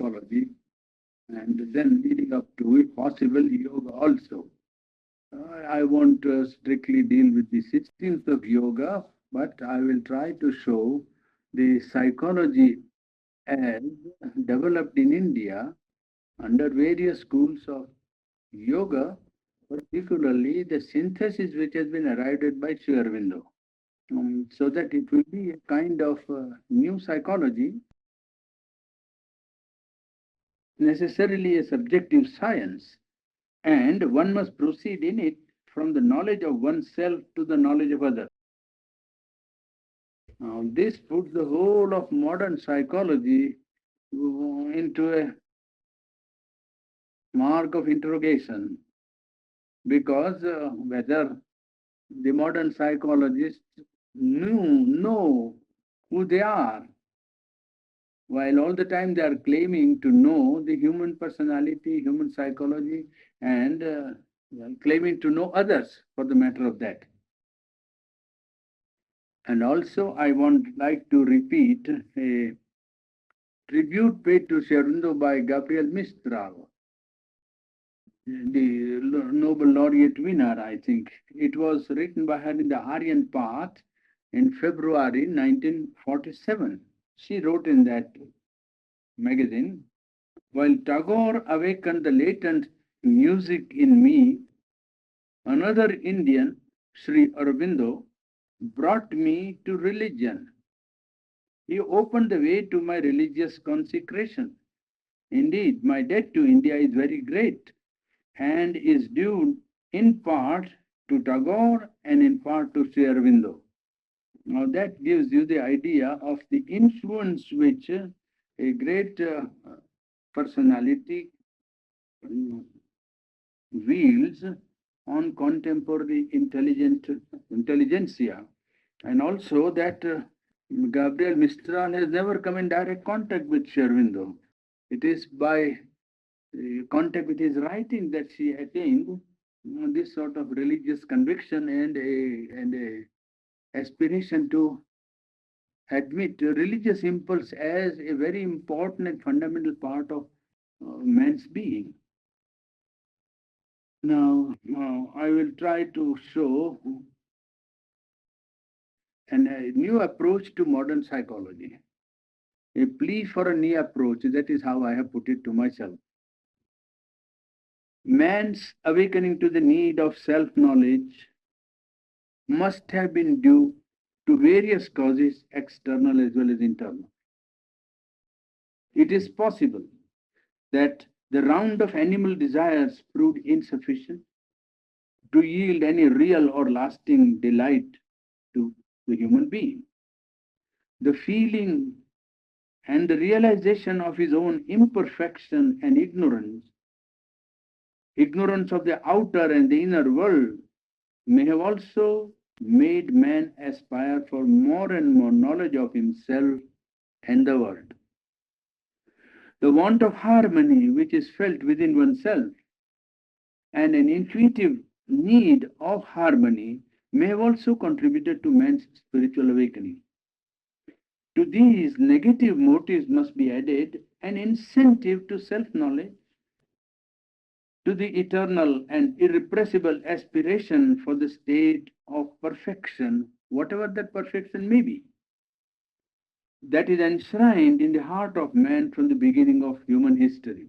psychology, and then leading up to, if possible, yoga also. I won't strictly deal with the systems of yoga, but I will try to show the psychology as developed in India under various schools of yoga, particularly the synthesis which has been arrived at by Sri Aurobindo. So that it will be a kind of new psychology, necessarily a subjective science, and one must proceed in it from the knowledge of oneself to the knowledge of others. Now, this puts the whole of modern psychology into a mark of interrogation, because whether the modern psychologists know who they are, while all the time they are claiming to know the human personality, human psychology, and claiming to know others for the matter of that. And also, I want like to repeat a tribute paid to Sri Aurobindo by Gabriel Mistral, the Nobel laureate winner, I think. It was written by her in the Aryan Path in February 1947. She wrote in that magazine, while Tagore awakened the latent music in me, another Indian, Sri Aurobindo, brought me to religion. He opened the way to my religious consecration. Indeed, my debt to India is very great and is due in part to Tagore and in part to Sri Aurobindo. Now that gives you the idea of the influence which a great personality wields on contemporary intelligentsia, and also that Gabriel Mistral has never come in direct contact with Sri Aurobindo. It is by contact with his writing that she attained this sort of religious conviction and a aspiration to admit religious impulse as a very important and fundamental part of man's being. Now, I will try to show a new approach to modern psychology, a plea for a new approach. That is how I have put it to myself. Man's awakening to the need of self-knowledge must have been due to various causes, external as well as internal. It is possible that the round of animal desires proved insufficient to yield any real or lasting delight to the human being. The feeling and the realization of his own imperfection and ignorance of the outer and the inner world, may have also made man aspire for more and more knowledge of himself and the world. The want of harmony which is felt within oneself and an intuitive need of harmony may have also contributed to man's spiritual awakening. To these negative motives must be added an incentive to self-knowledge, to the eternal and irrepressible aspiration for the state of perfection, whatever that perfection may be, that is enshrined in the heart of man from the beginning of human history.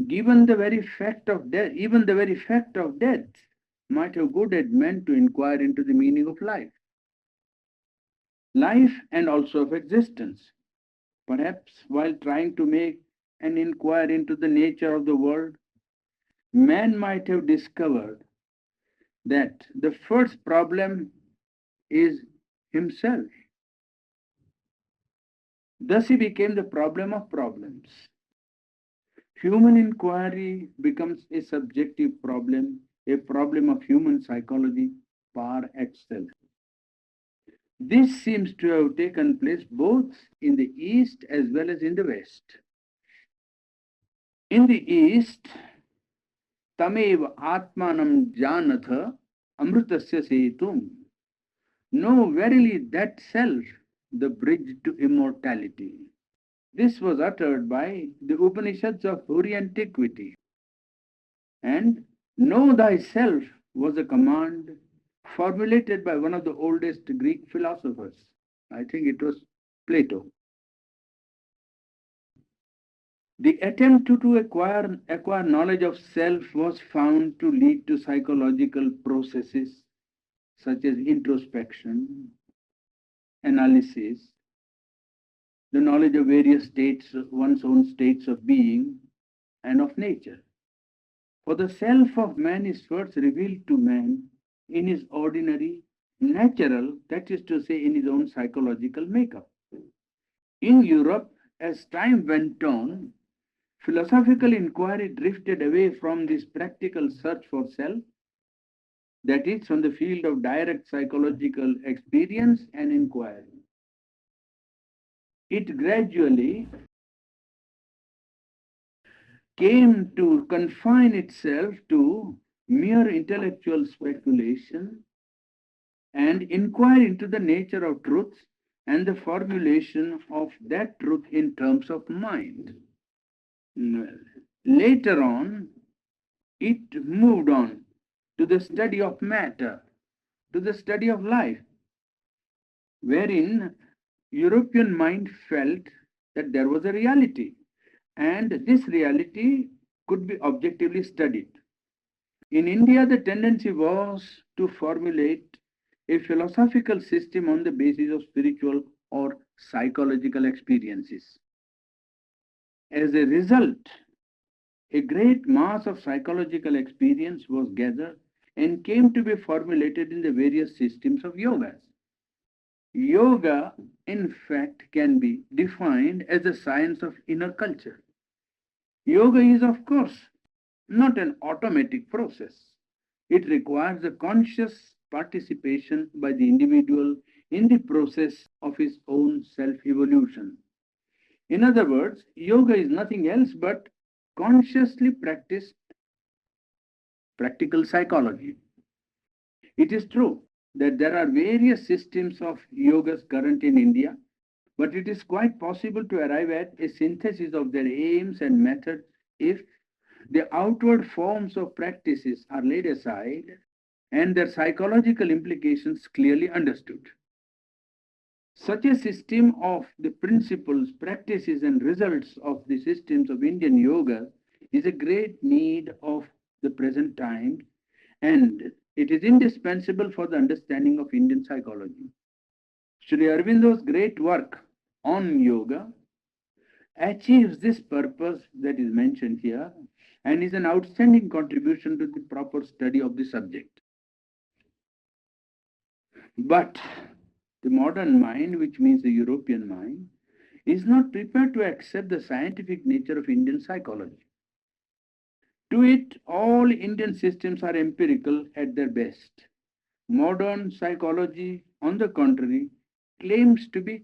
Given the very fact of death, even the very fact of death might have goaded men to inquire into the meaning of life and also of existence. Perhaps while trying to make an inquiry into the nature of the world, man might have discovered that the first problem is himself. Thus he became the problem of problems. Human inquiry becomes a subjective problem, a problem of human psychology par excellence. This seems to have taken place both in the East as well as in the West. In the East, tamev atmanam janatha amritasya setum. Know verily that self, the bridge to immortality. This was uttered by the Upanishads of early antiquity. And know thyself was a command formulated by one of the oldest Greek philosophers. I think it was Plato. The attempt to acquire knowledge of self was found to lead to psychological processes such as introspection, analysis, the knowledge of various states, one's own states of being and of nature. For the self of man is first revealed to man in his ordinary, natural, that is to say, in his own psychological makeup. In Europe, as time went on, philosophical inquiry drifted away from this practical search for self, that is, from the field of direct psychological experience and inquiry. It gradually came to confine itself to mere intellectual speculation and inquire into the nature of truth and the formulation of that truth in terms of mind. Later on, it moved on to the study of matter, to the study of life, wherein European mind felt that there was a reality, and this reality could be objectively studied. In India, the tendency was to formulate a philosophical system on the basis of spiritual or psychological experiences. As a result, a great mass of psychological experience was gathered and came to be formulated in the various systems of yogas. Yoga, in fact, can be defined as a science of inner culture. Yoga is, of course, not an automatic process. It requires a conscious participation by the individual in the process of his own self-evolution. In other words, yoga is nothing else but consciously practiced practical psychology. It is true that there are various systems of yogas current in India, but it is quite possible to arrive at a synthesis of their aims and methods if the outward forms of practices are laid aside and their psychological implications clearly understood. Such a system of the principles, practices, and results of the systems of Indian yoga is a great need of the present time, and it is indispensable for the understanding of Indian psychology. Sri Aurobindo's great work on yoga achieves this purpose that is mentioned here and is an outstanding contribution to the proper study of the subject. But the modern mind, which means the European mind, is not prepared to accept the scientific nature of Indian psychology. To it, all Indian systems are empirical at their best. Modern psychology, on the contrary, claims to be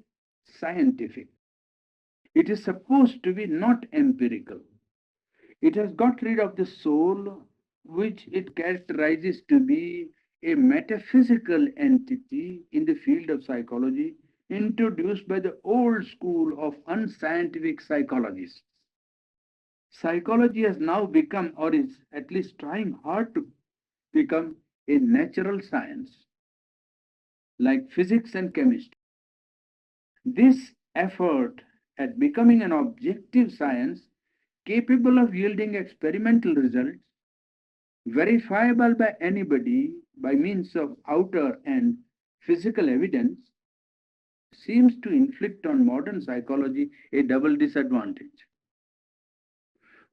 scientific. It is supposed to be not empirical. It has got rid of the soul, which it characterizes to be a metaphysical entity in the field of psychology introduced by the old school of unscientific psychologists. Psychology has now become, or is at least trying hard to become, a natural science, like physics and chemistry. This effort at becoming an objective science capable of yielding experimental results, verifiable by anybody by means of outer and physical evidence, seems to inflict on modern psychology a double disadvantage.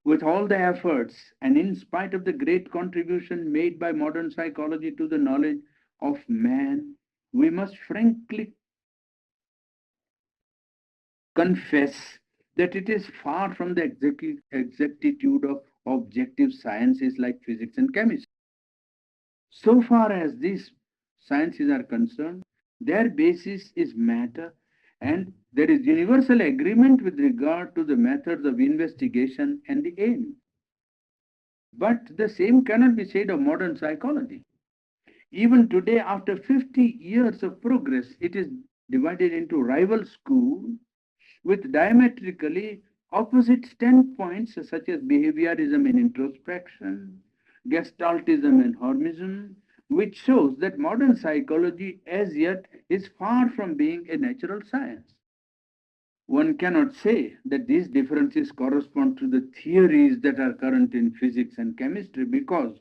With all the efforts and in spite of the great contribution made by modern psychology to the knowledge of man, we must frankly confess that it is far from the exactitude of objective sciences like physics and chemistry. So far as these sciences are concerned, their basis is matter, and there is universal agreement with regard to the methods of investigation and the aim. But the same cannot be said of modern psychology. Even today, after 50 years of progress, it is divided into rival schools with diametrically opposite standpoints such as behaviorism and introspection, gestaltism and hormism, which shows that modern psychology as yet is far from being a natural science. One cannot say that these differences correspond to the theories that are current in physics and chemistry, because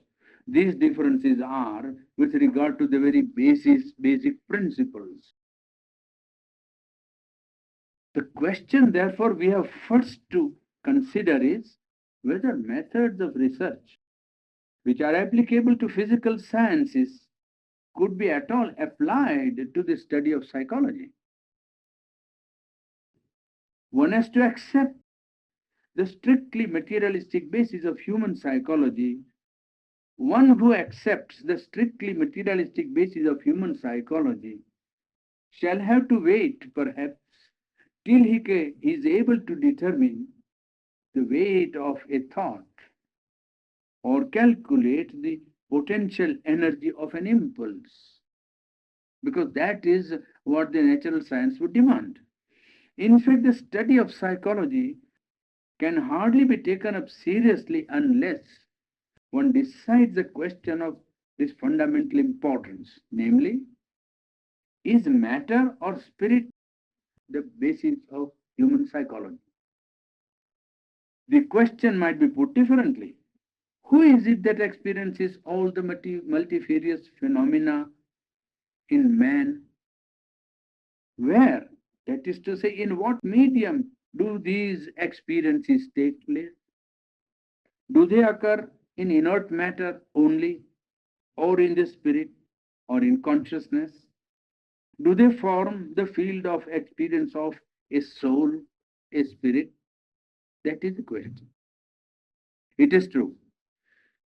these differences are with regard to the very basic principles. The question, therefore, we have first to consider is whether methods of research which are applicable to physical sciences could be at all applied to the study of psychology. One has to accept the strictly materialistic basis of human psychology. One who accepts the strictly materialistic basis of human psychology shall have to wait, perhaps, till he is able to determine the weight of a thought or calculate the potential energy of an impulse, because that is what the natural science would demand. In fact, the study of psychology can hardly be taken up seriously unless one decides the question of this fundamental importance, namely, is matter or spirit the basis of human psychology? The question might be put differently. Who is it that experiences all the multifarious phenomena in man? Where? That is to say, in what medium do these experiences take place? Do they occur in inert matter only, or in the spirit, or in consciousness? Do they form the field of experience of a soul, a spirit? That is the question. It is true.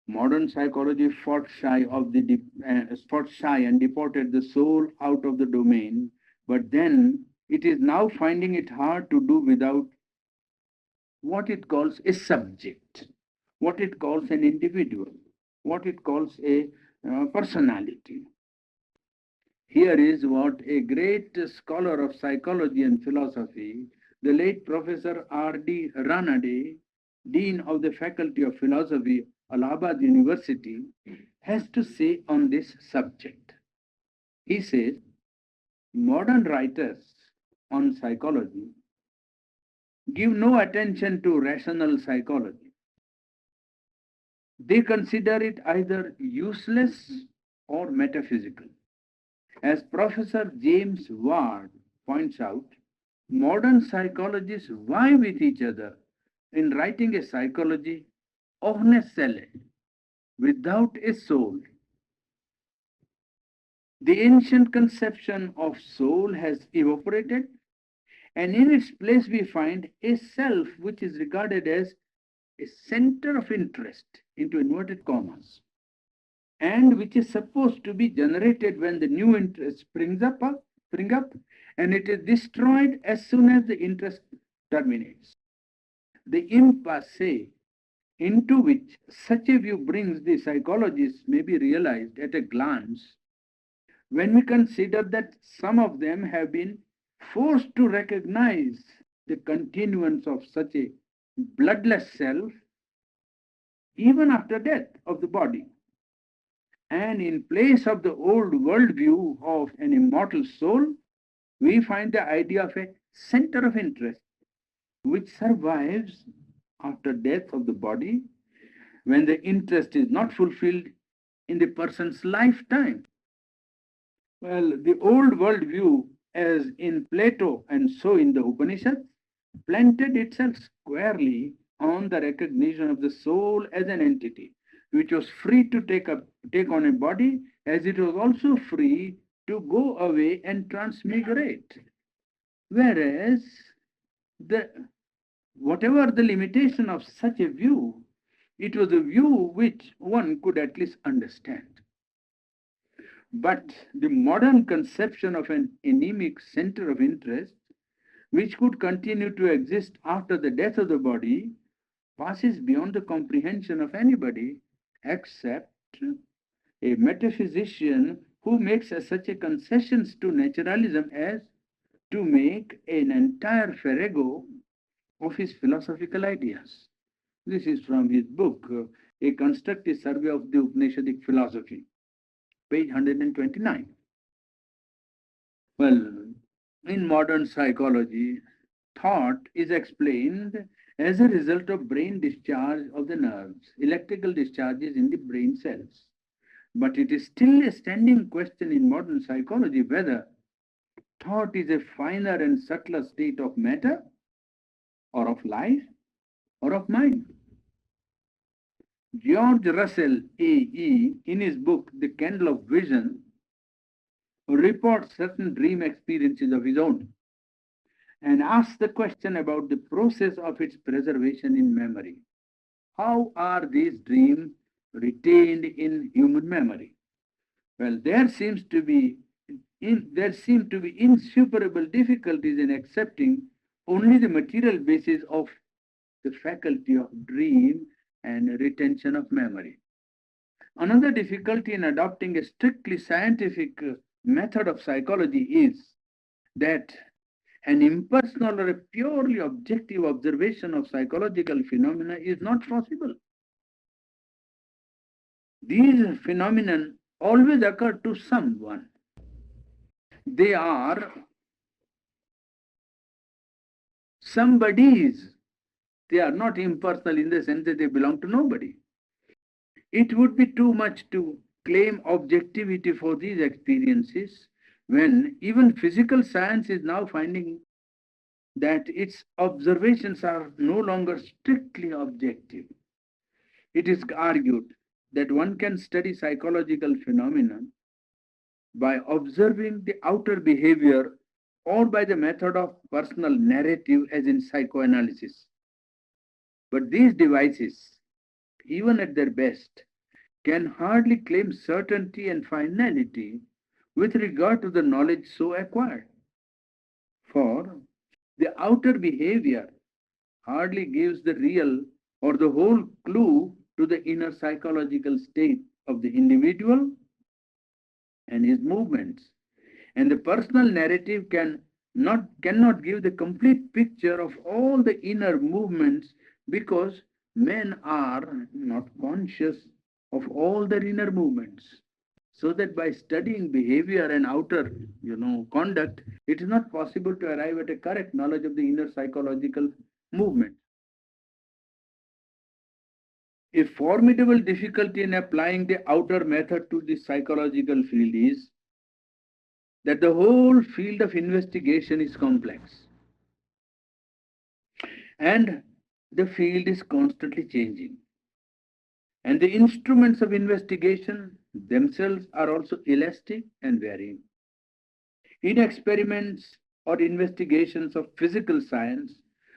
Modern psychology fought shy and deported the soul out of the domain, but then it is now finding it hard to do without what it calls a subject, what it calls an individual, what it calls a personality. Here is what a great scholar of psychology and philosophy, the late Professor R.D. Ranade, Dean of the Faculty of Philosophy, Allahabad University, has to say on this subject. He says, modern writers on psychology give no attention to rational psychology. They consider it either useless or metaphysical. As Professor James Ward points out, modern psychologists vie with each other in writing a psychology ohne Seele, without a soul. The ancient conception of soul has evaporated, and in its place we find a self which is regarded as a center of interest, into inverted commas, and which is supposed to be generated when the new interest spring up, and it is destroyed as soon as the interest terminates. The impasse into which such a view brings the psychologists may be realized at a glance when we consider that some of them have been forced to recognize the continuance of such a bloodless self even after death of the body. And in place of the old worldview of an immortal soul, we find the idea of a center of interest which survives after death of the body when the interest is not fulfilled in the person's lifetime. Well, the old worldview, as in Plato and so in the Upanishads, planted itself squarely on the recognition of the soul as an entity which was free to take on a body, as it was also free to go away and transmigrate. Whereas whatever the limitation of such a view, it was a view which one could at least understand. But the modern conception of an anemic center of interest, which could continue to exist after the death of the body, passes beyond the comprehension of anybody except a metaphysician who makes such a concessions to naturalism as to make an entire farrago of his philosophical ideas. This is from his book, A Constructive Survey of the Upanishadic Philosophy, page 129. Well, in modern psychology, thought is explained as a result of brain discharge of the nerves, electrical discharges in the brain cells. But it is still a standing question in modern psychology whether thought is a finer and subtler state of matter, or of life, or of mind. George Russell A.E., in his book The Candle of Vision, reports certain dream experiences of his own and asks the question about the process of its preservation in memory. How are these dreams retained in human memory? Well, there seem to be insuperable difficulties in accepting only the material basis of the faculty of dream and retention of memory. Another difficulty in adopting a strictly scientific method of psychology is that an impersonal or a purely objective observation of psychological phenomena is not possible. These phenomena always occur to someone. They are somebody's. They are not impersonal in the sense that they belong to nobody. It would be too much to claim objectivity for these experiences when even physical science is now finding that its observations are no longer strictly objective. It is argued that one can study psychological phenomena by observing the outer behavior or by the method of personal narrative as in psychoanalysis. But these devices, even at their best, can hardly claim certainty and finality with regard to the knowledge so acquired. For the outer behavior hardly gives the real or the whole clue to the inner psychological state of the individual and his movements. And the personal narrative cannot give the complete picture of all the inner movements because men are not conscious of all their inner movements. So that by studying behavior and outer, conduct, it is not possible to arrive at a correct knowledge of the inner psychological movement. A formidable difficulty in applying the outer method to the psychological field is that the whole field of investigation is complex and the field is constantly changing. And the instruments of investigation themselves are also elastic and varying. In experiments or investigations of physical science,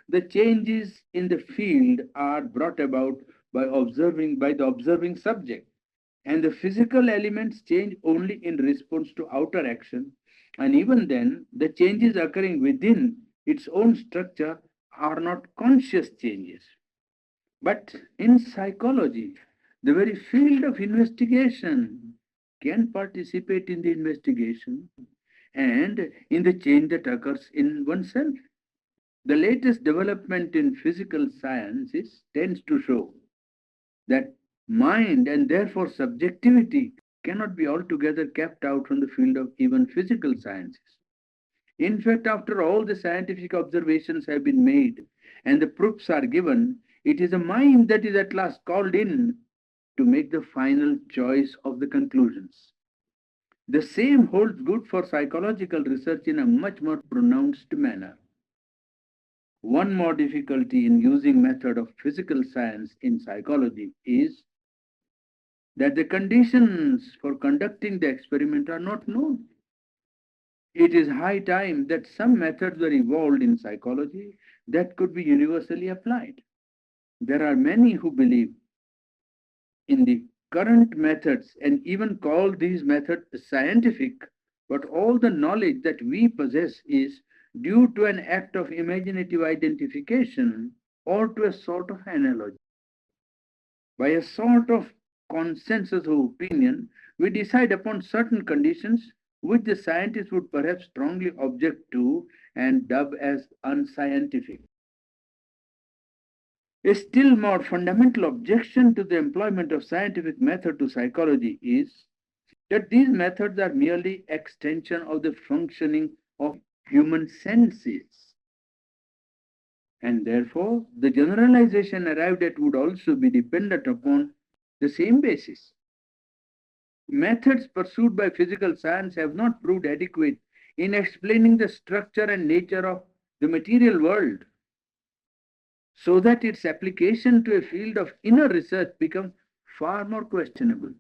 the changes in the field are brought about by the observing subject, and the physical elements change only in response to outer action, and even then the changes occurring within its own structure are not conscious changes. But in psychology, the very field of investigation can participate in the investigation and in the change that occurs in oneself. The latest development in physical sciences tends to show that mind and therefore subjectivity cannot be altogether kept out from the field of even physical sciences. In fact, after all the scientific observations have been made and the proofs are given, it is the mind that is at last called in to make the final choice of the conclusions. The same holds good for psychological research in a much more pronounced manner. One more difficulty in using method of physical science in psychology is that the conditions for conducting the experiment are not known. It is high time that some methods were evolved in psychology that could be universally applied. There are many who believe in the current methods and even call these methods scientific, but all the knowledge that we possess is due to an act of imaginative identification or to a sort of analogy. By a sort of consensus of opinion, we decide upon certain conditions which the scientists would perhaps strongly object to, and dub as unscientific. A still more fundamental objection to the employment of scientific method to psychology is that these methods are merely extension of the functioning of human senses. And therefore, the generalization arrived at would also be dependent upon the same basis. Methods pursued by physical science have not proved adequate in explaining the structure and nature of the material world, so that its application to a field of inner research becomes far more questionable.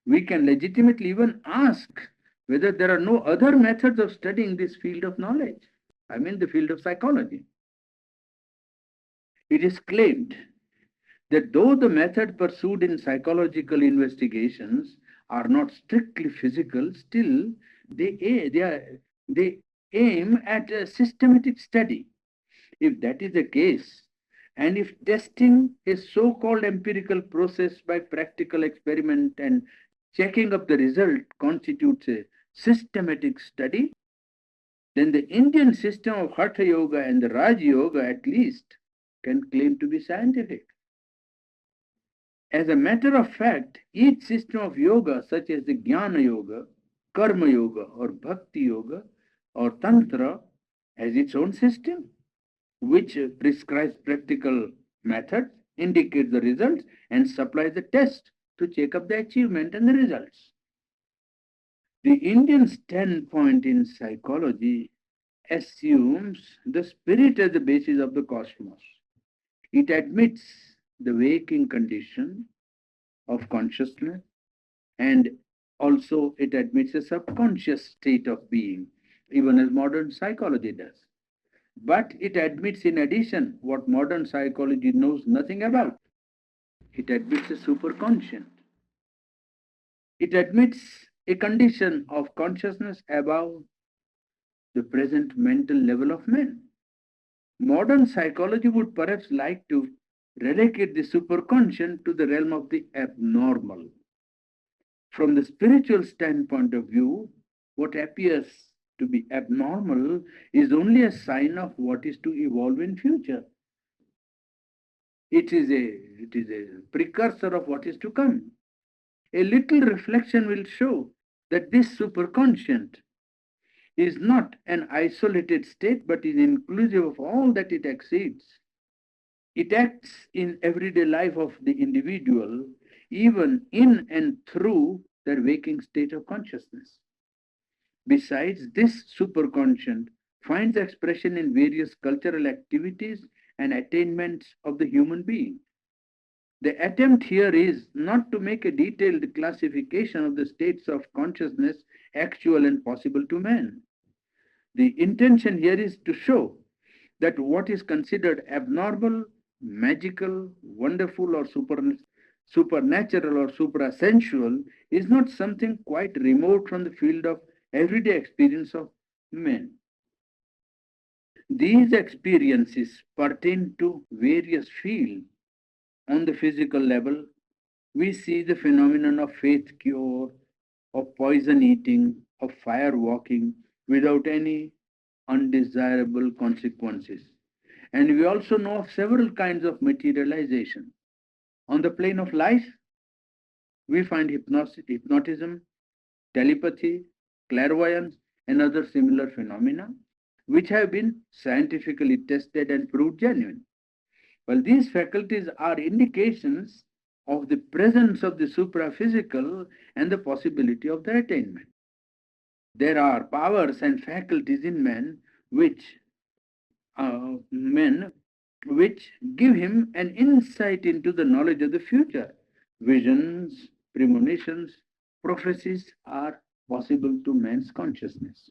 We can legitimately even ask whether there are no other methods of studying this field of knowledge. I mean, the field of psychology. It is claimed that though the methods pursued in psychological investigations are not strictly physical, still they aim at a systematic study. If that is the case, and if testing a so-called empirical process by practical experiment and checking up the result constitutes a systematic study, then the Indian system of Hatha Yoga and the Raj Yoga at least can claim to be scientific. As a matter of fact, each system of yoga, such as the Jnana Yoga, Karma Yoga, or Bhakti Yoga, or Tantra, has its own system, which prescribes practical methods, indicates the results, and supplies the test to check up the achievement and the results. The Indian standpoint in psychology assumes the spirit as the basis of the cosmos. It admits the waking condition of consciousness, and also it admits a subconscious state of being, even as modern psychology does. But it admits, in addition, what modern psychology knows nothing about. It admits a superconscious. It admits a condition of consciousness above the present mental level of man. Modern psychology would perhaps like to relegate the superconscious to the realm of the abnormal. From the spiritual standpoint of view, what appears to be abnormal is only a sign of what is to evolve in future. It is a precursor of what is to come. A little reflection will show that this superconscious is not an isolated state but is inclusive of all that it exceeds. It acts in everyday life of the individual, even in and through their waking state of consciousness. Besides, this superconscious finds expression in various cultural activities and attainments of the human being. The attempt here is not to make a detailed classification of the states of consciousness actual and possible to man. The intention here is to show that what is considered abnormal, magical, wonderful, or supernatural or suprasensual is not something quite remote from the field of everyday experience of men. These experiences pertain to various fields. On the physical level, we see the phenomenon of faith cure, of poison eating, of fire walking without any undesirable consequences. And we also know of several kinds of materialization. On the plane of life, we find hypnotism, telepathy, clairvoyance, and other similar phenomena, which have been scientifically tested and proved genuine. Well, these faculties are indications of the presence of the supraphysical and the possibility of their attainment. There are powers and faculties in men which give him an insight into the knowledge of the future. Visions, premonitions, prophecies are possible to man's consciousness.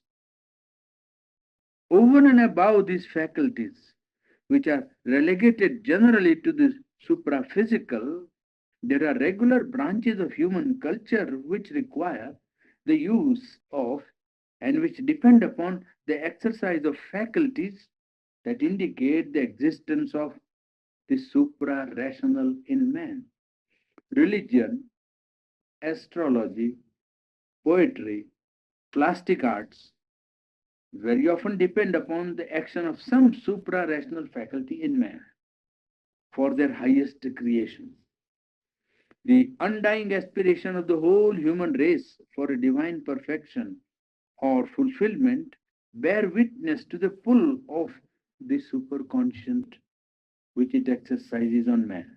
Over and above these faculties, which are relegated generally to the supraphysical, there are regular branches of human culture which require the use of and which depend upon the exercise of faculties that indicate the existence of the supra-rational in man. Religion, astrology, poetry, plastic arts, very often depend upon the action of some supra-rational faculty in man for their highest creation. The undying aspiration of the whole human race for a divine perfection or fulfillment bear witness to the pull of the superconscious which it exercises on man.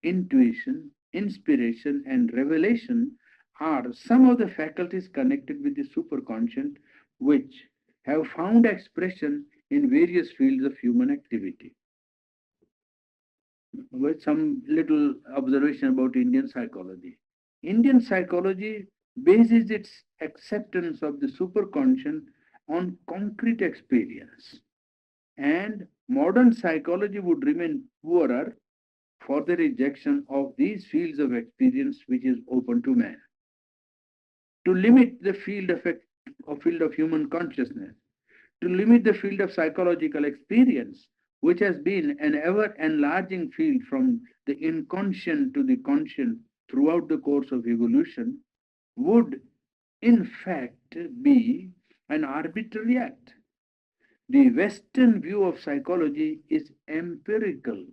Intuition, inspiration, and revelation are some of the faculties connected with the superconscious which have found expression in various fields of human activity. With some little observation about Indian psychology. Indian psychology bases its acceptance of the superconscious on concrete experience, and modern psychology would remain poorer for the rejection of these fields of experience which is open to man. To limit the field of human consciousness, to limit the field of psychological experience, which has been an ever enlarging field from the inconscient to the conscient throughout the course of evolution, would in fact be an arbitrary act. The Western view of psychology is empirical.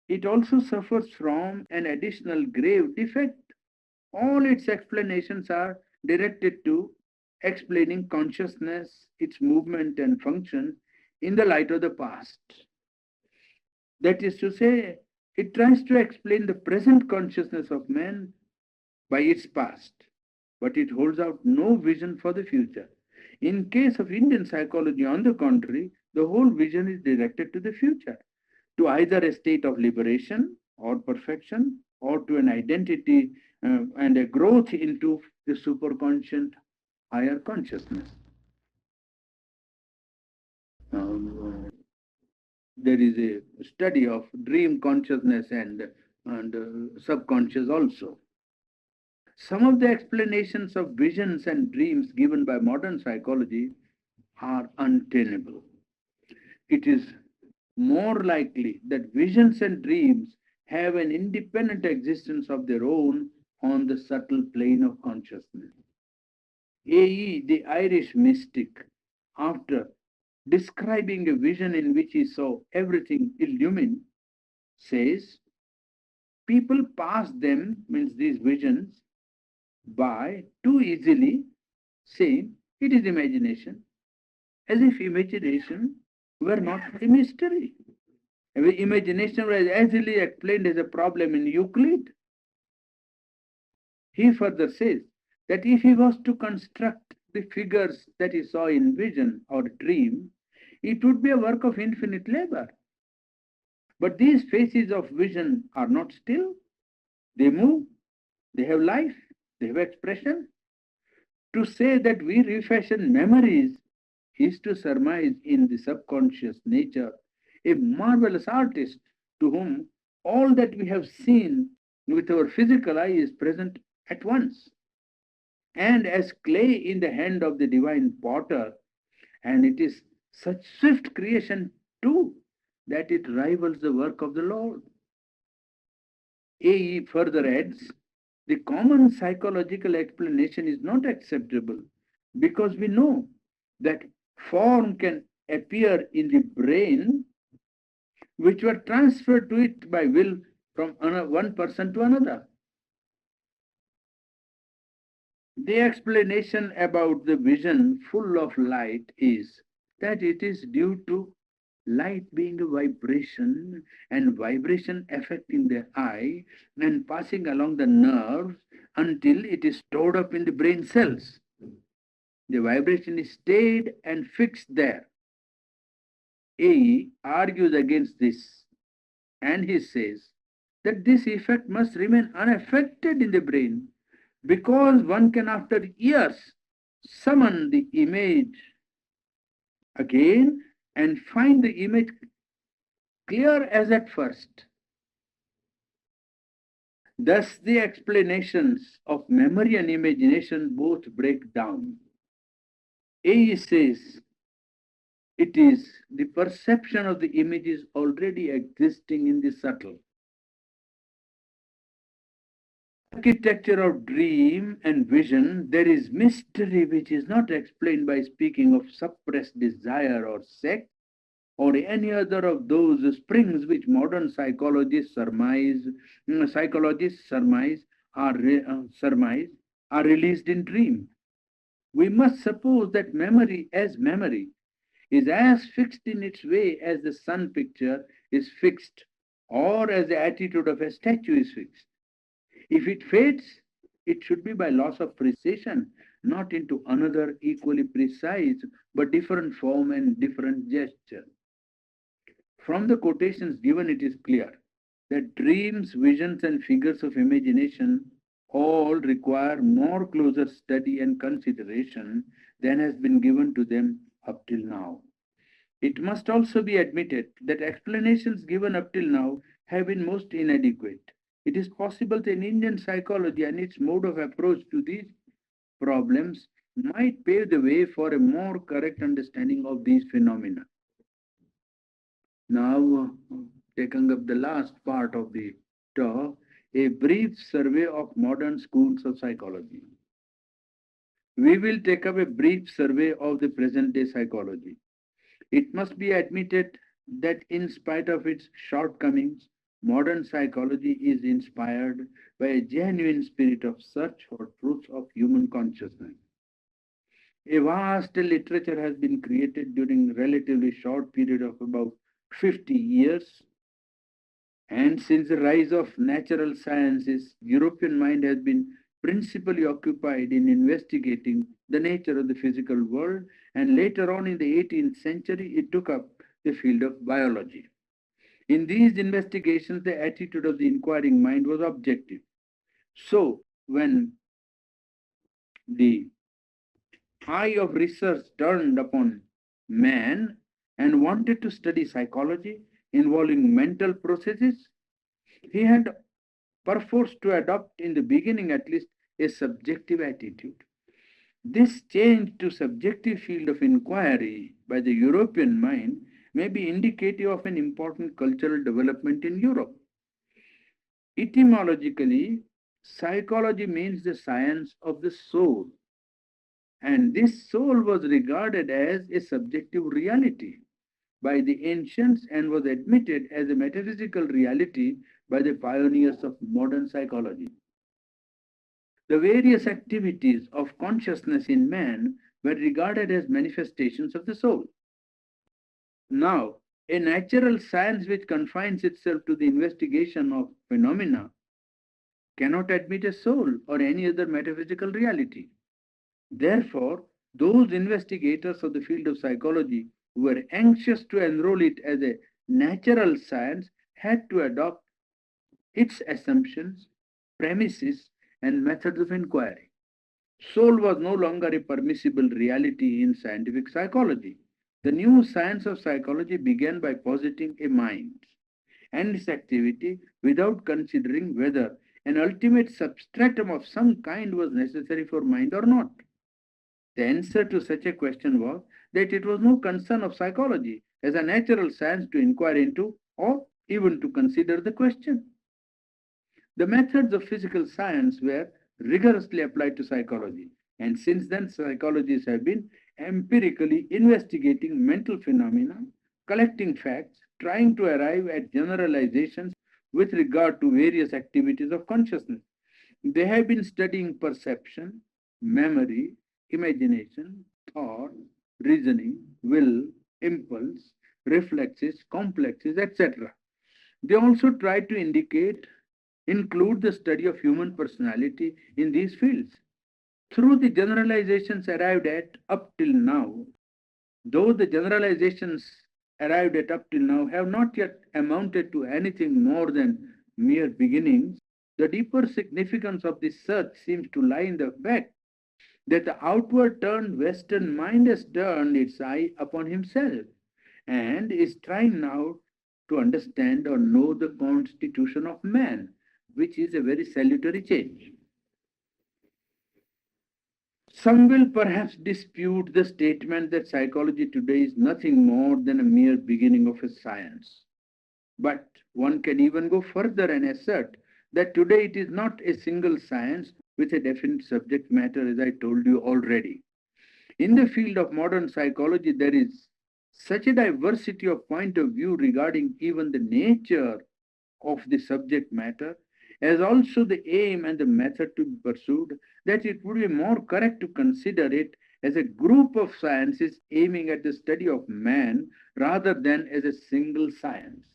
It also suffers from an additional grave defect. All its explanations are directed to explaining consciousness, its movement and function in the light of the past. That is to say, it tries to explain the present consciousness of man by its past, but it holds out no vision for the future. In case of Indian psychology, on the contrary, the whole vision is directed to the future, to either a state of liberation or perfection, or to an identity and a growth into the superconscious higher consciousness. There is a study of dream consciousness and subconscious also. Some of the explanations of visions and dreams given by modern psychology are untenable. It is more likely that visions and dreams have an independent existence of their own on the subtle plane of consciousness. A.E., the Irish mystic, after describing a vision in which he saw everything illumined, says, people pass them, means these visions, by too easily, saying it is imagination, as if imagination were not a mystery. Imagination was easily explained as a problem in Euclid. He further says that if he was to construct the figures that he saw in vision or dream, it would be a work of infinite labor. But these faces of vision are not still. They move, they have life, they have expression. To say that we refashion memories is to surmise in the subconscious nature a marvelous artist to whom all that we have seen with our physical eye is present at once. And as clay in the hand of the divine potter, and it is such swift creation too that it rivals the work of the Lord. A.E. further adds, the common psychological explanation is not acceptable because we know that form can appear in the brain which were transferred to it by will from one person to another. The explanation about the vision full of light is that it is due to light being a vibration and vibration affecting the eye and passing along the nerves until it is stored up in the brain cells. The vibration is stayed and fixed there. A argues against this, and he says that this effect must remain unaffected in the brain because one can after years summon the image again and find the image clear as at first. Thus, the explanations of memory and imagination both break down. A says it is the perception of the images already existing in the subtle. Architecture of dream and vision, there is mystery which is not explained by speaking of suppressed desire or sex or any other of those springs which modern psychologists surmise are released in dream. We must suppose that memory is as fixed in its way as the sun picture is fixed, or as the attitude of a statue is fixed. If it fades, it should be by loss of precision, not into another equally precise but different form and different gesture. From the quotations given, it is clear that dreams, visions, and figures of imagination all require more closer study and consideration than has been given to them up till now. It must also be admitted that explanations given up till now have been most inadequate. It is possible that Indian psychology and its mode of approach to these problems might pave the way for a more correct understanding of these phenomena. Now, taking up the last part of the talk, a brief survey of modern schools of psychology. We will take up a brief survey of the present day psychology. It must be admitted that in spite of its shortcomings, modern psychology is inspired by a genuine spirit of search for truths of human consciousness. A vast literature has been created during a relatively short period of about 50 years. And since the rise of natural sciences, European mind has been principally occupied in investigating the nature of the physical world, and later on in the 18th century, it took up the field of biology. In these investigations, the attitude of the inquiring mind was objective. So, when the eye of research turned upon man and wanted to study psychology involving mental processes, he had perforce to adopt, in the beginning at least, a subjective attitude. This change to subjective field of inquiry by the European mind may be indicative of an important cultural development in Europe. Etymologically, psychology means the science of the soul, and this soul was regarded as a subjective reality by the ancients and was admitted as a metaphysical reality by the pioneers of modern psychology. The various activities of consciousness in man were regarded as manifestations of the soul. Now, a natural science which confines itself to the investigation of phenomena cannot admit a soul or any other metaphysical reality. Therefore, those investigators of the field of psychology who were anxious to enroll it as a natural science had to adopt its assumptions, premises, and methods of inquiry. Soul was no longer a permissible reality in scientific psychology. The new science of psychology began by positing a mind and its activity without considering whether an ultimate substratum of some kind was necessary for mind or not. The answer to such a question was that it was no concern of psychology as a natural science to inquire into or even to consider the question. The methods of physical science were rigorously applied to psychology, and since then, psychologists have been empirically investigating mental phenomena, collecting facts, trying to arrive at generalizations with regard to various activities of consciousness. They have been studying perception, memory, imagination, thought, reasoning, will, impulse, reflexes, complexes, etc. They also try to include the study of human personality in these fields. Through the generalizations arrived at up till now, though the generalizations arrived at up till now have not yet amounted to anything more than mere beginnings, the deeper significance of this search seems to lie in the fact that the outward turned Western mind has turned its eye upon himself and is trying now to understand or know the constitution of man, which is a very salutary change. Some will perhaps dispute the statement that psychology today is nothing more than a mere beginning of a science. But one can even go further and assert that today it is not a single science with a definite subject matter, as I told you already. In the field of modern psychology, there is such a diversity of point of view regarding even the nature of the subject matter, as also the aim and the method to be pursued, that it would be more correct to consider it as a group of sciences aiming at the study of man rather than as a single science.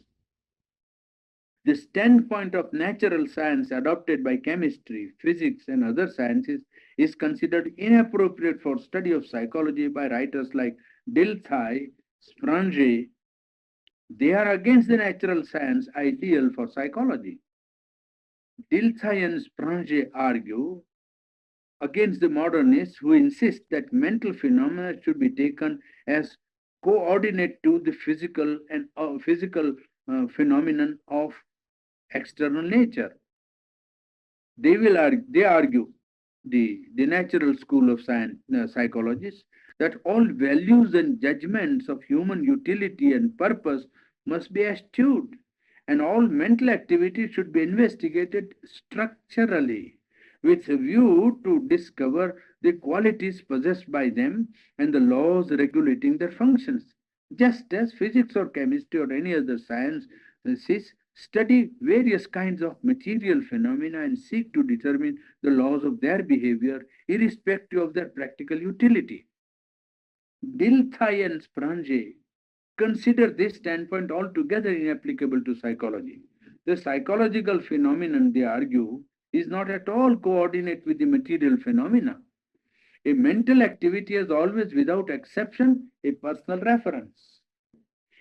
The standpoint of natural science adopted by chemistry, physics, and other sciences is considered inappropriate for study of psychology by writers like Dilthey, Spranger. They are against the natural science ideal for psychology. Dilthey and Spranger argue against the modernists who insist that mental phenomena should be taken as coordinate to the physical phenomenon of external nature. They argue, the natural school of science, psychologists, that all values and judgments of human utility and purpose must be eschewed, and all mental activity should be investigated structurally with a view to discover the qualities possessed by them and the laws regulating their functions. Just as physics or chemistry or any other science study various kinds of material phenomena and seek to determine the laws of their behavior irrespective of their practical utility. Dilthey and Spranger consider this standpoint altogether inapplicable to psychology. The psychological phenomenon, they argue, is not at all coordinate with the material phenomena. A mental activity is always, without exception, a personal reference.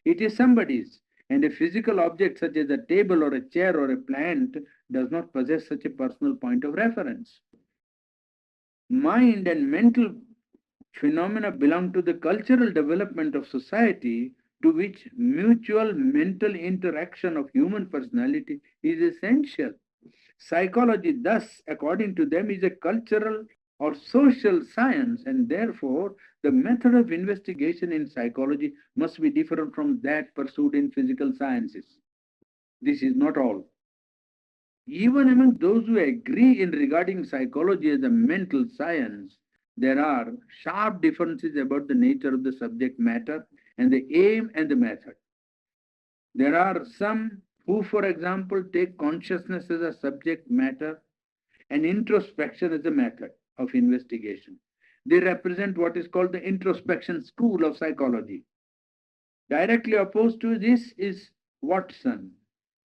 It is somebody's, and a physical object such as a table or a chair or a plant does not possess such a personal point of reference. Mind and mental phenomena belong to the cultural development of society, to which mutual mental interaction of human personality is essential. Psychology, thus, according to them, is a cultural or social science, and therefore the method of investigation in psychology must be different from that pursued in physical sciences. This is not all. Even among those who agree in regarding psychology as a mental science, there are sharp differences about the nature of the subject matter and the aim and the method. There are some who, for example, take consciousness as a subject matter and introspection as a method of investigation. They represent what is called the introspection school of psychology. Directly opposed to this is Watson,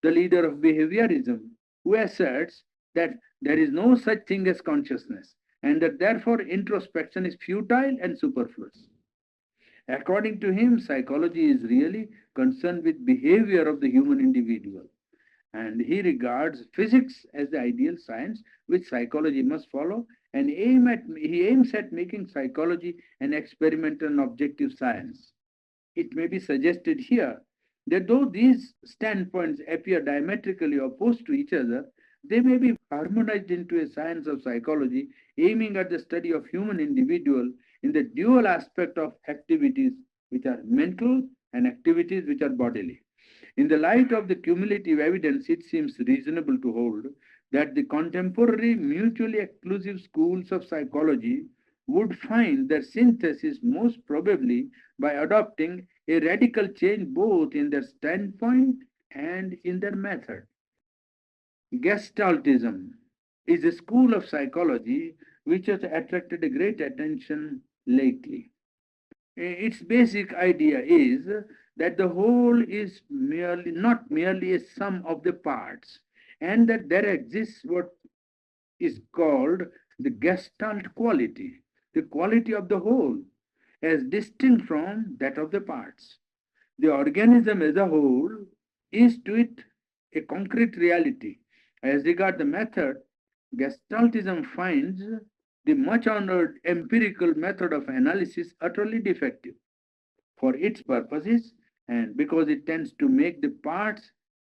the leader of behaviorism, who asserts that there is no such thing as consciousness and that therefore introspection is futile and superfluous. According to him, psychology is really concerned with behavior of the human individual, and he regards physics as the ideal science which psychology must follow, and he aims at making psychology an experimental and objective science. It may be suggested here that though these standpoints appear diametrically opposed to each other, they may be harmonized into a science of psychology aiming at the study of human individual in the dual aspect of activities which are mental and activities which are bodily. In the light of the cumulative evidence, it seems reasonable to hold that the contemporary mutually exclusive schools of psychology would find their synthesis most probably by adopting a radical change both in their standpoint and in their method. Gestaltism is a school of psychology which has attracted a great attention lately. Its basic idea is that the whole is not merely a sum of the parts, and that there exists what is called the Gestalt quality, the quality of the whole, as distinct from that of the parts. The organism as a whole is to it a concrete reality. As regards the method, Gestaltism finds the much honored empirical method of analysis utterly defective for its purposes, and because it tends to make the parts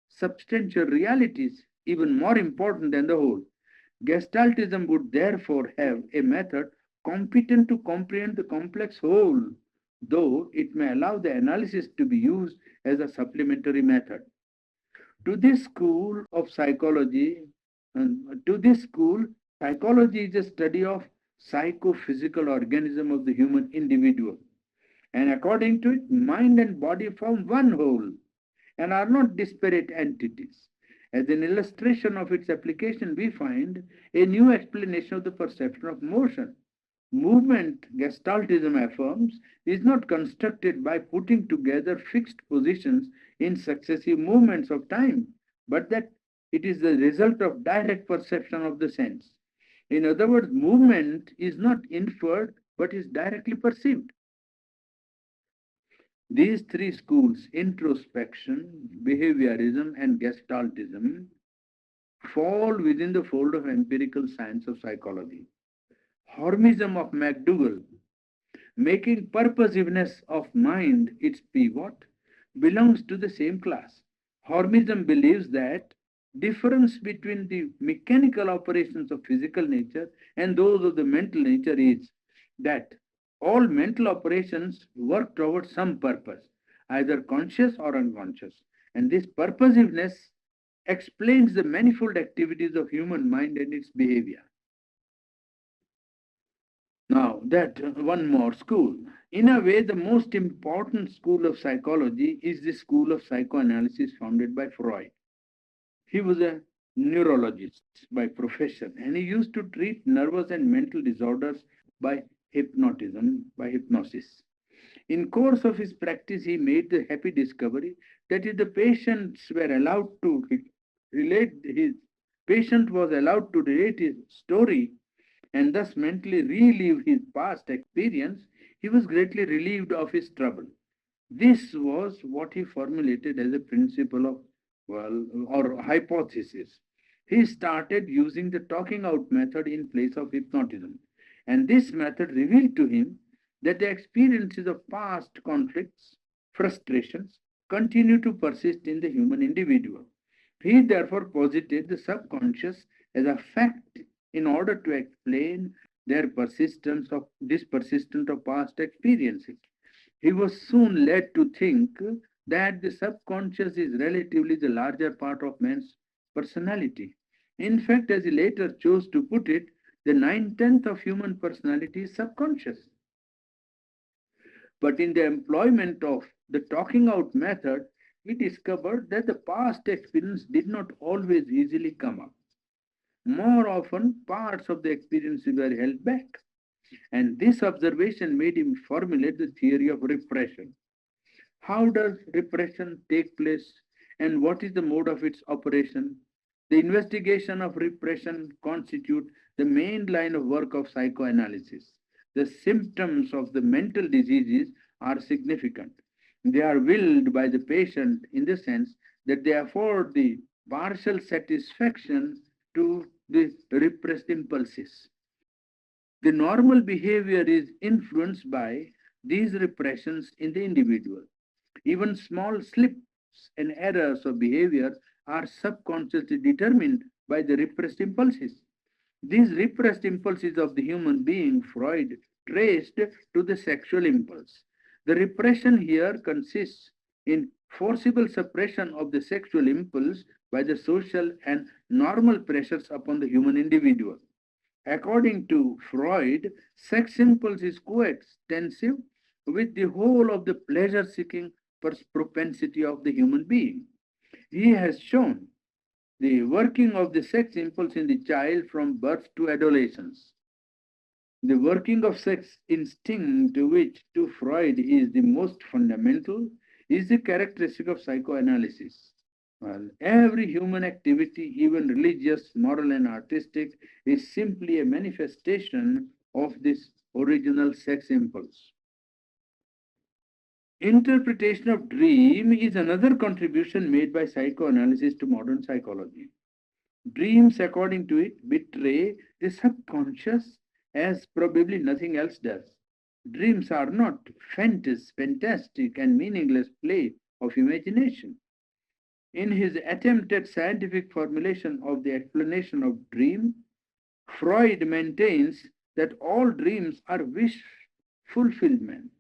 substantial realities even more important than the whole. Gestaltism would therefore have a method competent to comprehend the complex whole, though it may allow the analysis to be used as a supplementary method. To this school of psychology, To this school, psychology is a study of psychophysical organism of the human individual. And according to it, mind and body form one whole and are not disparate entities. As an illustration of its application, we find a new explanation of the perception of motion. Movement, Gestaltism affirms, is not constructed by putting together fixed positions in successive movements of time, but that it is the result of direct perception of the sense. In other words, movement is not inferred but is directly perceived. These three schools, introspection, behaviorism, and gestaltism, fall within the fold of empirical science of psychology. Hormism of McDougall, making purposiveness of mind its pivot, belongs to the same class. Hormism believes that difference between the mechanical operations of physical nature and those of the mental nature is that all mental operations work towards some purpose, either conscious or unconscious. And this purposiveness explains the manifold activities of human mind and its behavior. Now, that one more school. In a way, the most important school of psychology is the school of psychoanalysis founded by Freud. He was a neurologist by profession and he used to treat nervous and mental disorders by hypnosis. In course of his practice, he made the happy discovery that if the patients were allowed to relate his patient was allowed to relate his story and thus mentally relive his past experience, he was greatly relieved of his trouble. This was what he formulated as a principle of, well, or hypothesis. He started using the talking out method in place of hypnotism. And this method revealed to him that the experiences of past conflicts, frustrations, continue to persist in the human individual. He therefore posited the subconscious as a fact in order to explain their persistence of this persistence of past experiences. He was soon led to think that the subconscious is relatively the larger part of man's personality. In fact, as he later chose to put it, the 9/10 of human personality is subconscious. But in the employment of the talking out method, he discovered that the past experience did not always easily come up. More often, parts of the experience were held back. And this observation made him formulate the theory of repression. How does repression take place and what is the mode of its operation? The investigation of repression constitute the main line of work of psychoanalysis. The symptoms of the mental diseases are significant. They are willed by the patient in the sense that they afford the partial satisfaction to the repressed impulses. The normal behavior is influenced by these repressions in the individual. Even small slips and errors of behavior are subconsciously determined by the repressed impulses. These repressed impulses of the human being, Freud traced to the sexual impulse. The repression here consists in forcible suppression of the sexual impulse by the social and normal pressures upon the human individual. According to Freud, sex impulse is coextensive with the whole of the pleasure seeking propensity of the human being. He has shown the working of the sex impulse in the child from birth to adolescence. The working of sex instinct, which to Freud is the most fundamental, is the characteristic of psychoanalysis. Well, every human activity, even religious, moral, and artistic, is simply a manifestation of this original sex impulse. Interpretation of dream is another contribution made by psychoanalysis to modern psychology. Dreams, according to it, betray the subconscious as probably nothing else does. Dreams are not fantastic and meaningless play of imagination. In his attempt at scientific formulation of the explanation of dream, Freud maintains that all dreams are wish fulfillment.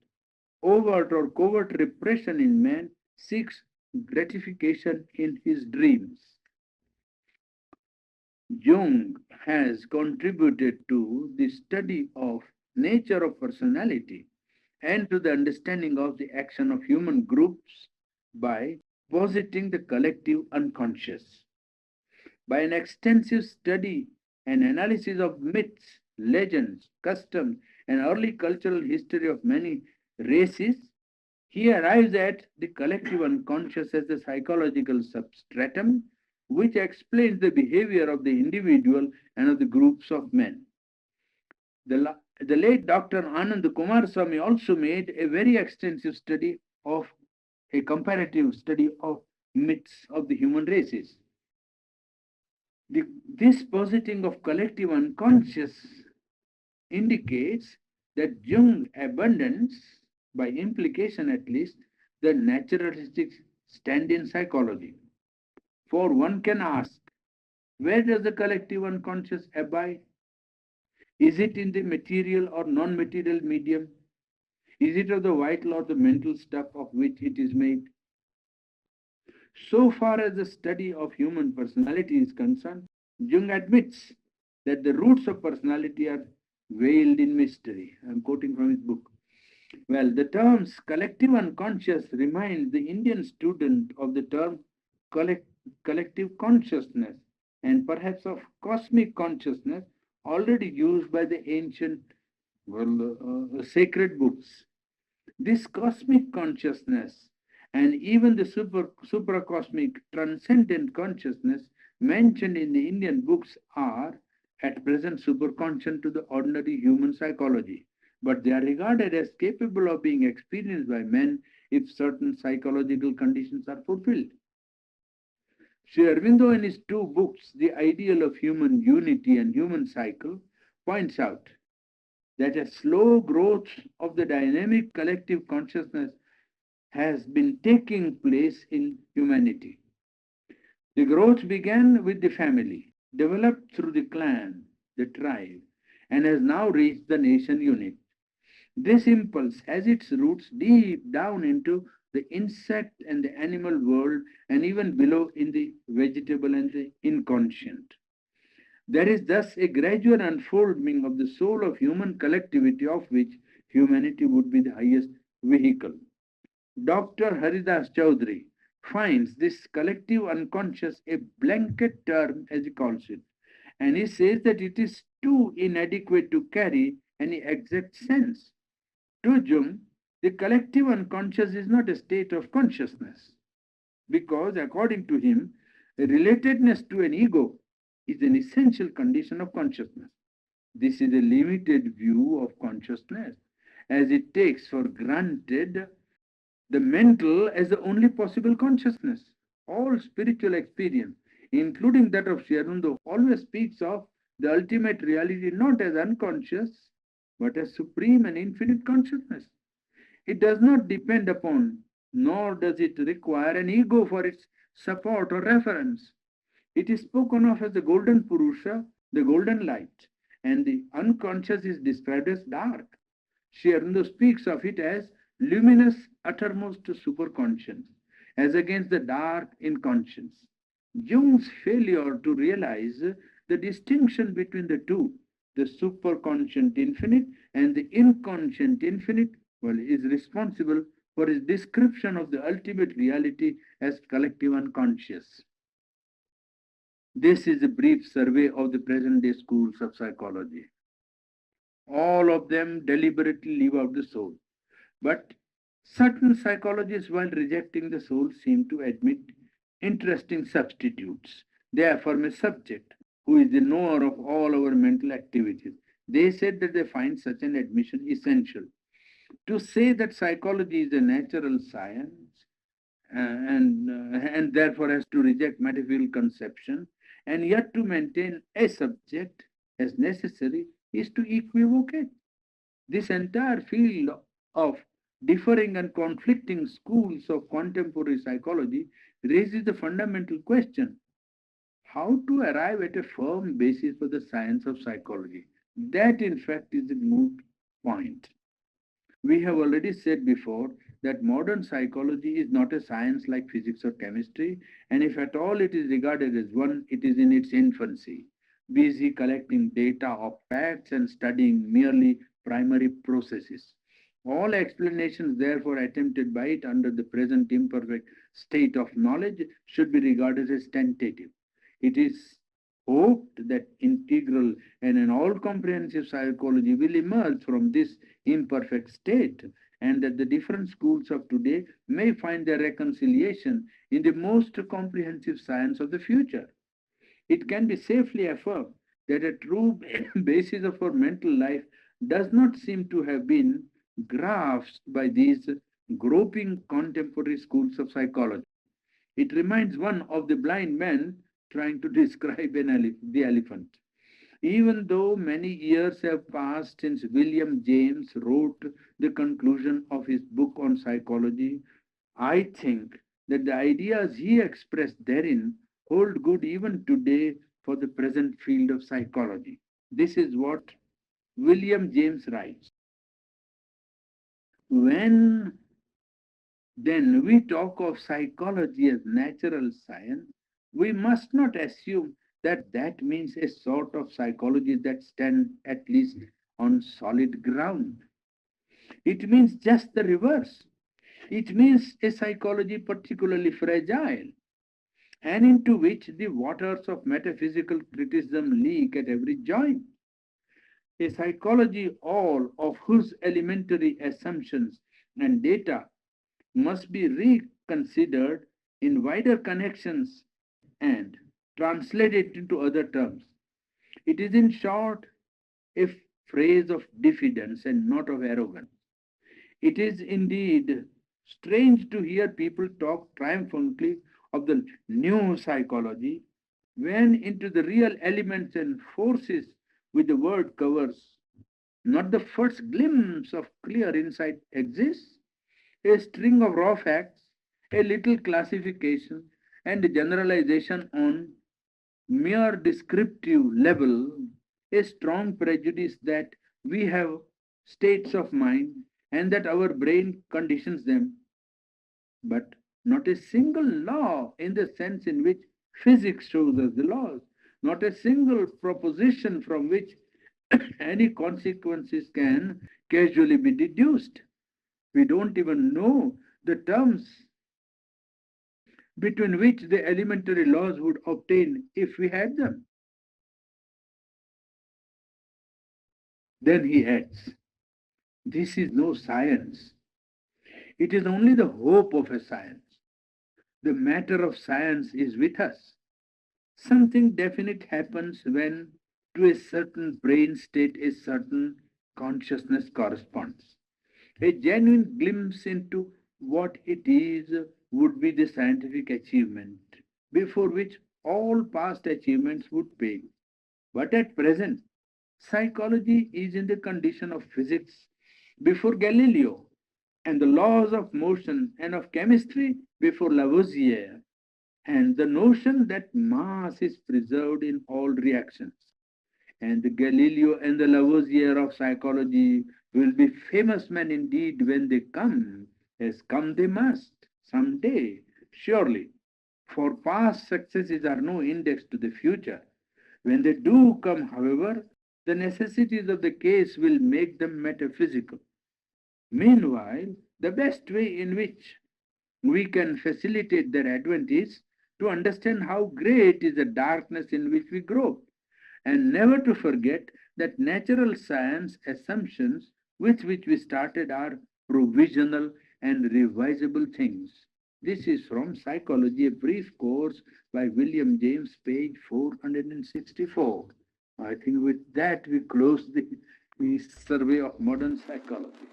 Overt or covert repression in man seeks gratification in his dreams. Jung has contributed to the study of nature of personality and to the understanding of the action of human groups by positing the collective unconscious. By an extensive study and analysis of myths, legends, customs, and early cultural history of many races, he arrives at the collective unconscious as the psychological substratum which explains the behavior of the individual and of the groups of men. The late Dr. Anand Kumar Swami also made a very extensive study of a comparative study of myths of the human races. This positing of collective unconscious indicates that Jung abandons, by implication at least, the naturalistic stand in psychology. For one can ask, where does the collective unconscious abide? Is it in the material or non material medium? Is it of the vital or the mental stuff of which it is made? So far as the study of human personality is concerned, Jung admits that the roots of personality are veiled in mystery. I'm quoting from his book. Well, the terms collective unconscious reminds the Indian student of the term collect, collective consciousness and perhaps of cosmic consciousness already used by the ancient sacred books. This cosmic consciousness and even the supracosmic transcendent consciousness mentioned in the Indian books are at present superconscious to the ordinary human psychology, but they are regarded as capable of being experienced by men if certain psychological conditions are fulfilled. Sri Aurobindo, in his two books, The Ideal of Human Unity and Human Cycle, points out that a slow growth of the dynamic collective consciousness has been taking place in humanity. The growth began with the family, developed through the clan, the tribe, and has now reached the nation unit. This impulse has its roots deep down into the insect and the animal world, and even below in the vegetable and the inconscient. There is thus a gradual unfolding of the soul of human collectivity, of which humanity would be the highest vehicle. Dr. Haridas Chaudhary finds this collective unconscious a blanket term, as he calls it, and he says that it is too inadequate to carry any exact sense. To Jung, the collective unconscious is not a state of consciousness, because, according to him, a relatedness to an ego is an essential condition of consciousness. This is a limited view of consciousness, as it takes for granted the mental as the only possible consciousness. All spiritual experience, including that of Sri Aurobindo, always speaks of the ultimate reality not as unconscious, but as supreme and infinite consciousness. It does not depend upon, nor does it require an ego for its support or reference. It is spoken of as the golden Purusha, the golden light, and the unconscious is described as dark. Sri Aurobindo speaks of it as luminous uttermost superconscious, as against the dark inconscience. Jung's failure to realize the distinction between the two, the superconscient infinite and the inconscient infinite, well, is responsible for his description of the ultimate reality as collective unconscious. This is a brief survey of the present day schools of psychology. All of them deliberately leave out the soul. But certain psychologists, while rejecting the soul, seem to admit interesting substitutes. They affirm a subject who is the knower of all our mental activities. They said that they find such an admission essential. To say that psychology is a natural science and therefore has to reject metaphysical conception, and yet to maintain a subject as necessary, is to equivocate. This entire field of differing and conflicting schools of contemporary psychology raises the fundamental question: how to arrive at a firm basis for the science of psychology? That, in fact, is the moot point. We have already said before that modern psychology is not a science like physics or chemistry, and if at all it is regarded as one, it is in its infancy. busy collecting data of facts and studying merely primary processes. All explanations, therefore, attempted by it under the present imperfect state of knowledge should be regarded as tentative. It is hoped that integral and an all-comprehensive psychology will emerge from this imperfect state, and that the different schools of today may find their reconciliation in the most comprehensive science of the future. It can be safely affirmed that a true basis of our mental life does not seem to have been grasped by these groping contemporary schools of psychology. It reminds one of the blind man trying to describe the elephant. Even though many years have passed since William James wrote the conclusion of his book on psychology, I think that the ideas he expressed therein hold good even today for the present field of psychology. This is what William James writes. When then we talk of psychology as natural science, we must not assume that that means a sort of psychology that stands at least on solid ground. It means just the reverse. It means a psychology particularly fragile, and into which the waters of metaphysical criticism leak at every joint. A psychology all of whose elementary assumptions and data must be reconsidered in wider connections and translated into other terms. It is, in short, a phrase of diffidence and not of arrogance. It is indeed strange to hear people talk triumphantly of the new psychology when into the real elements and forces which the word covers, not the first glimpse of clear insight exists. A string of raw facts, a little classification, and a generalization on mere descriptive level, a strong prejudice that we have states of mind and that our brain conditions them, but not a single law in the sense in which physics shows us the laws, not a single proposition from which any consequences can casually be deduced. We don't even know the terms between which the elementary laws would obtain if we had them. Then he adds, this is no science. It is only the hope of a science. The matter of science is with us. Something definite happens when to a certain brain state a certain consciousness corresponds. A genuine glimpse into what it is would be the scientific achievement before which all past achievements would pale. But at present, psychology is in the condition of physics before Galileo, and the laws of motion and of chemistry before Lavoisier, and the notion that mass is preserved in all reactions. And the Galileo and the Lavoisier of psychology will be famous men indeed when they come, as come they must, some day, surely. For past successes are no index to the future. When they do come, however, the necessities of the case will make them metaphysical. Meanwhile, the best way in which we can facilitate their advent is to understand how great is the darkness in which we grope, and never to forget that natural science assumptions with which we started are provisional and revisable things. This is from Psychology, a brief course by William James, page 464. I think with that we close the survey of modern psychology.